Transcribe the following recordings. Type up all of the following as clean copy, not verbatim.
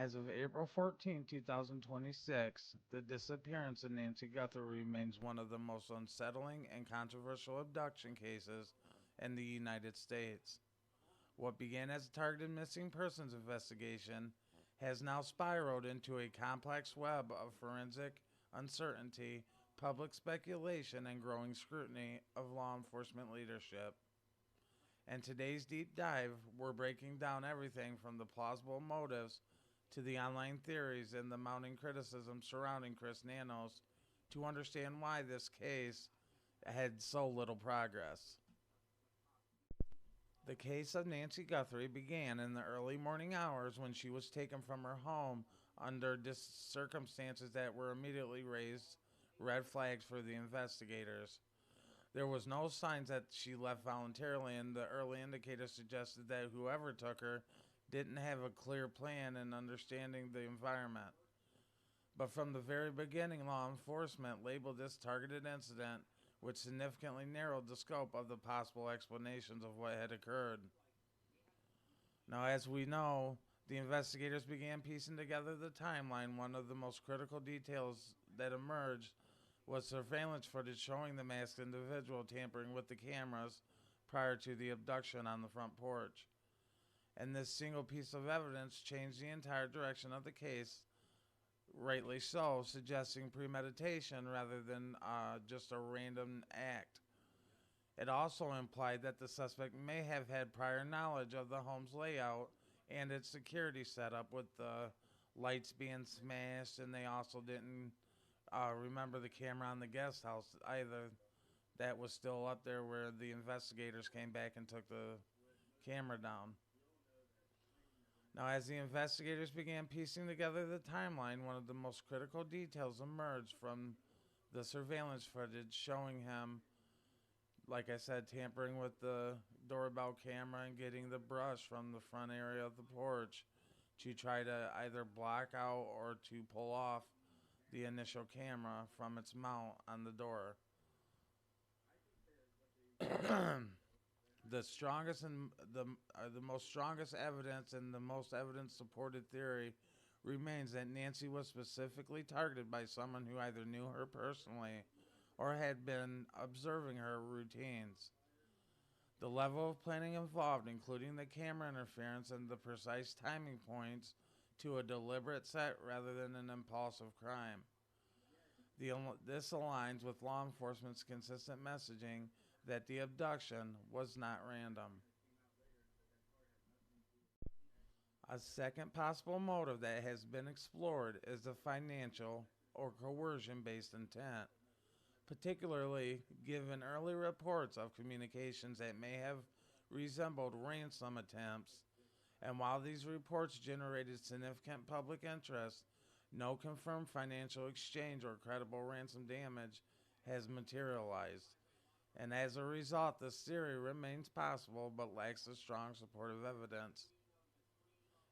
As of April 14, 2026, the disappearance of Nancy Guthrie remains one of the most unsettling and controversial abduction cases in the United States. What began as a targeted missing persons investigation has now spiraled into a complex web of forensic uncertainty, public speculation, and growing scrutiny of law enforcement leadership. In today's deep dive, we're breaking down everything from the plausible motives to the online theories and the mounting criticism surrounding Chris Nanos to understand why this case had so little progress. The case of Nancy Guthrie began in the early morning hours when she was taken from her home under circumstances that were immediately raised red flags for the investigators. There was no signs that she left voluntarily, and the early indicators suggested that whoever took her didn't have a clear plan in understanding the environment. But from the very beginning, law enforcement labeled this targeted incident, which significantly narrowed the scope of the possible explanations of what had occurred. Now, as we know, the investigators began piecing together the timeline. One of the most critical details that emerged was surveillance footage showing the masked individual tampering with the cameras prior to the abduction on the front porch. And this single piece of evidence changed the entire direction of the case, rightly so, suggesting premeditation rather than just a random act. It also implied that the suspect may have had prior knowledge of the home's layout and its security setup, with the lights being smashed, and they also didn't remember the camera on the guest house either. That was still up there where the investigators came back and took the camera down. Now, as the investigators began piecing together the timeline, one of the most critical details emerged from the surveillance footage showing him, like I said, tampering with the doorbell camera and getting the brush from the front area of the porch to try to either block out or to pull off the initial camera from its mount on the door. The strongest and the most strongest evidence and the most evidence supported theory remains that Nancy was specifically targeted by someone who either knew her personally or had been observing her routines. The level of planning involved, including the camera interference and the precise timing points to a deliberate set rather than an impulsive crime. This aligns with law enforcement's consistent messaging that the abduction was not random. A second possible motive that has been explored is the financial or coercion based intent, particularly given early reports of communications that may have resembled ransom attempts. And while these reports generated significant public interest, no confirmed financial exchange or credible ransom damage has materialized. And as a result, this theory remains possible but lacks a strong supportive evidence.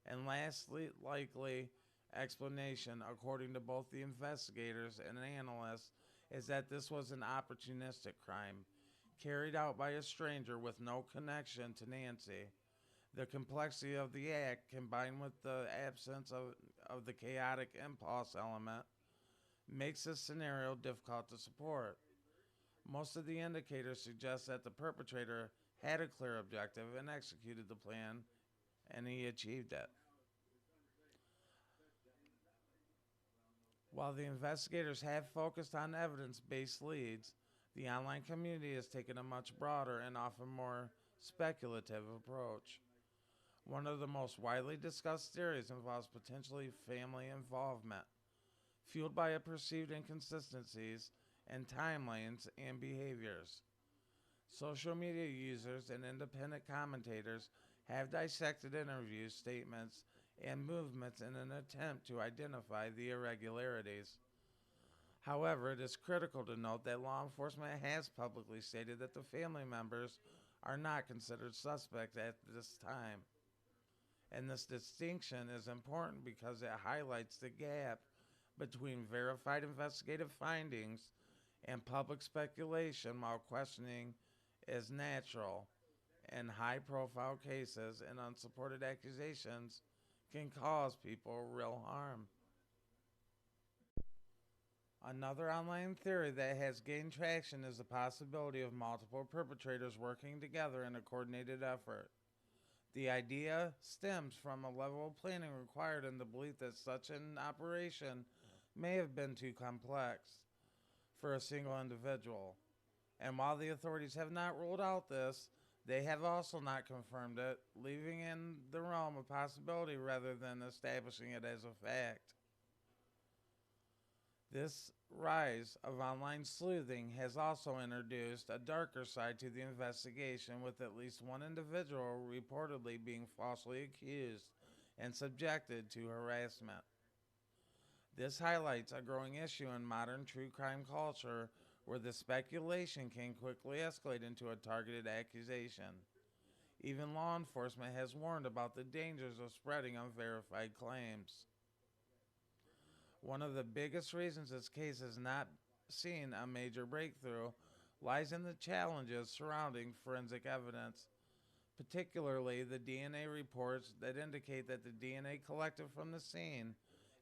And lastly, likely explanation, according to both the investigators and analysts, is that this was an opportunistic crime carried out by a stranger with no connection to Nancy. The complexity of the act, combined with the absence of the chaotic impulse element, makes this scenario difficult to support. Most of the indicators suggest that the perpetrator had a clear objective and executed the plan, and he achieved it. While the investigators have focused on evidence-based leads, the online community has taken a much broader and often more speculative approach. One of the most widely discussed theories involves potentially family involvement, fueled by a perceived inconsistencies in timelines and behaviors. Social media users and independent commentators have dissected interviews, statements, and movements in an attempt to identify the irregularities. However, it is critical to note that law enforcement has publicly stated that the family members are not considered suspects at this time. And this distinction is important because it highlights the gap between verified investigative findings and public speculation, while questioning is natural in high profile cases and unsupported accusations can cause people real harm. Another online theory that has gained traction is the possibility of multiple perpetrators working together in a coordinated effort. The idea stems from a level of planning required in the belief that such an operation may have been too complex for a single individual. And while the authorities have not ruled out this, they have also not confirmed it, leaving in the realm of possibility rather than establishing it as a fact. This rise of online sleuthing has also introduced a darker side to the investigation, with at least one individual reportedly being falsely accused and subjected to harassment. This highlights a growing issue in modern true crime culture where the speculation can quickly escalate into a targeted accusation. Even law enforcement has warned about the dangers of spreading unverified claims. One of the biggest reasons this case has not seen a major breakthrough lies in the challenges surrounding forensic evidence, particularly the DNA reports that indicate that the DNA collected from the scene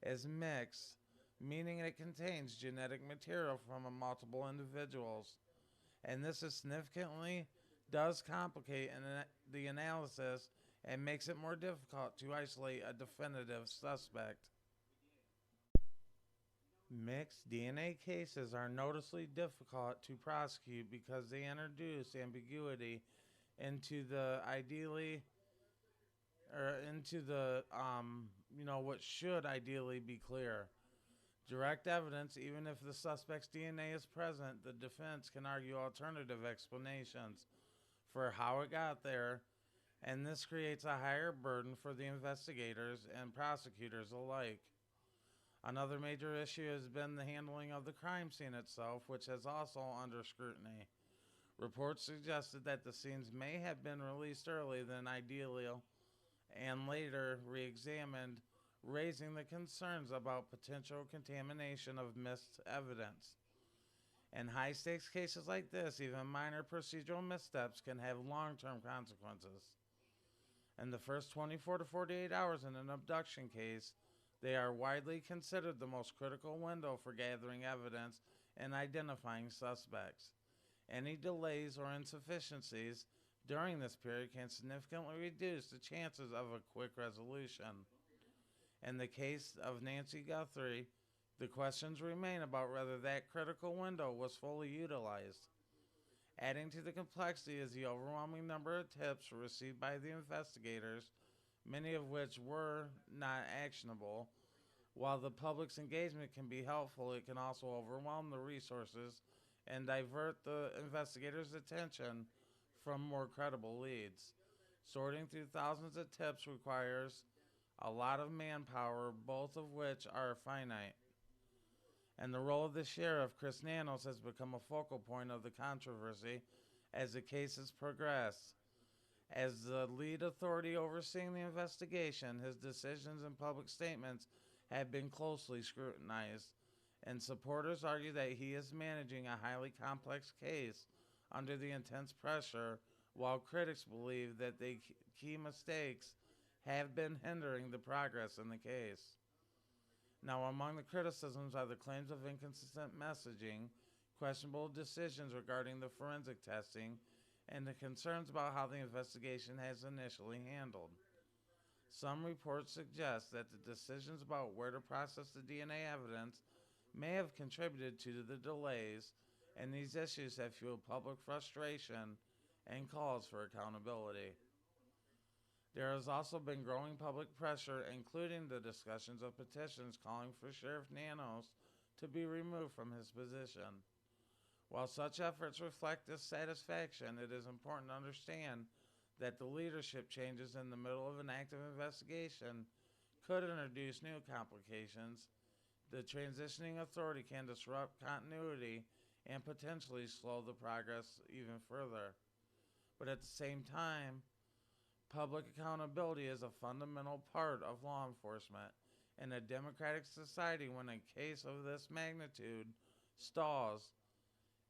is mixed, meaning it contains genetic material from multiple individuals. And this is significantly does complicate the analysis and makes it more difficult to isolate a definitive suspect. Mixed DNA cases are noticeably difficult to prosecute because they introduce ambiguity into the ideally or into the what should ideally be clear. Direct evidence, even if the suspect's DNA is present, the defense can argue alternative explanations for how it got there, and this creates a higher burden for the investigators and prosecutors alike. Another major issue has been the handling of the crime scene itself, which has also under scrutiny. Reports suggested that the scenes may have been released earlier than ideal and later re-examined, raising the concerns about potential contamination of missed evidence. In high-stakes cases like this, even minor procedural missteps can have long-term consequences. In the first 24 to 48 hours in an abduction case, they are widely considered the most critical window for gathering evidence and identifying suspects. Any delays or insufficiencies during this period can significantly reduce the chances of a quick resolution. In the case of Nancy Guthrie, the questions remain about whether that critical window was fully utilized. Adding to the complexity is the overwhelming number of tips received by the investigators, many of which were not actionable. While the public's engagement can be helpful, it can also overwhelm the resources and divert the investigators' attention from more credible leads. Sorting through thousands of tips requires a lot of manpower, both of which are finite. And the role of the sheriff, Chris Nanos, has become a focal point of the controversy as the case has progressed. As the lead authority overseeing the investigation, his decisions and public statements have been closely scrutinized, and supporters argue that he is managing a highly complex case under the intense pressure, while critics believe that the key mistakes have been hindering the progress in the case. Now, among the criticisms are the claims of inconsistent messaging, questionable decisions regarding the forensic testing, and the concerns about how the investigation has initially handled. Some reports suggest that the decisions about where to process the DNA evidence may have contributed to the delays, and these issues have fueled public frustration and calls for accountability. There has also been growing public pressure, including the discussions of petitions calling for Sheriff Nanos to be removed from his position. While such efforts reflect dissatisfaction, it is important to understand that the leadership changes in the middle of an active investigation could introduce new complications. The transitioning authority can disrupt continuity and potentially slow the progress even further. But at the same time, public accountability is a fundamental part of law enforcement. In a democratic society, when a case of this magnitude stalls,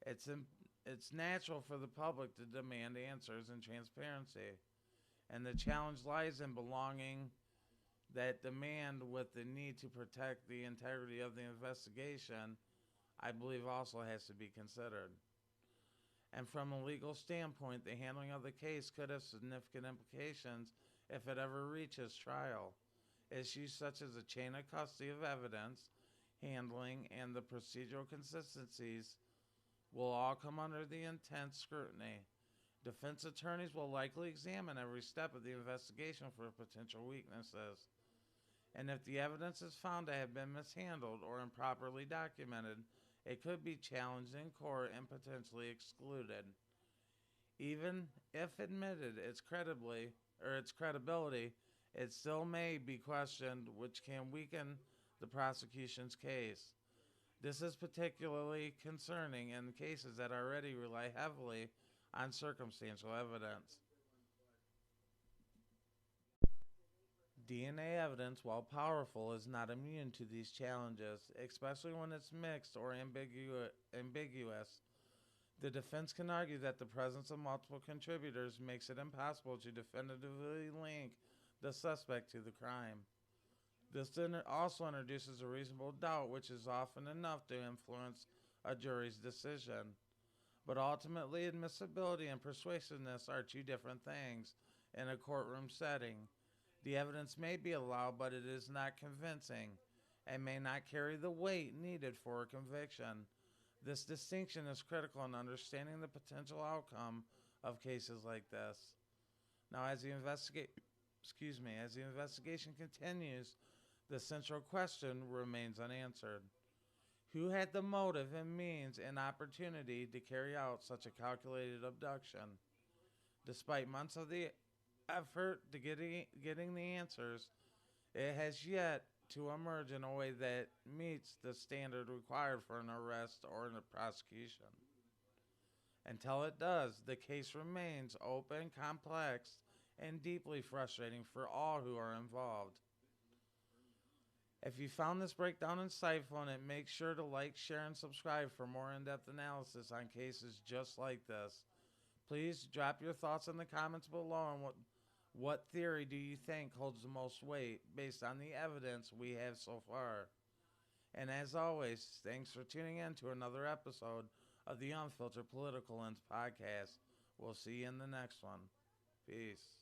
it's natural for the public to demand answers and transparency. And the challenge lies in belonging That demand with the need to protect the integrity of the investigation, I believe also has to be considered. And from a legal standpoint, the handling of the case could have significant implications if it ever reaches trial. Issues such as the chain of custody of evidence, handling, and the procedural consistencies will all come under the intense scrutiny. Defense attorneys will likely examine every step of the investigation for potential weaknesses. And if the evidence is found to have been mishandled or improperly documented, it could be challenged in court and potentially excluded. Even if admitted its credibility, it still may be questioned, which can weaken the prosecution's case. This is particularly concerning in cases that already rely heavily on circumstantial evidence. DNA evidence, while powerful, is not immune to these challenges, especially when it's mixed or ambiguous. The defense can argue that the presence of multiple contributors makes it impossible to definitively link the suspect to the crime. This also introduces a reasonable doubt, which is often enough to influence a jury's decision. But ultimately, admissibility and persuasiveness are two different things in a courtroom setting. The evidence may be allowed, but it is not convincing and may not carry the weight needed for a conviction. This distinction is critical in understanding the potential outcome of cases like this. Now, as the investigation continues, the central question remains unanswered. Who had the motive and means and opportunity to carry out such a calculated abduction? Despite months of the effort to getting the answers, it has yet to emerge in a way that meets the standard required for an arrest or a prosecution. Until it does, the case remains open, complex, and deeply frustrating for all who are involved. If you found this breakdown insightful, and make sure to like, share, and subscribe for more in-depth analysis on cases just like this. Please drop your thoughts in the comments below on what theory do you think holds the most weight based on the evidence we have so far. And as always, thanks for tuning in to another episode of the Unfiltered Political Lens Podcast. We'll see you in the next one. Peace.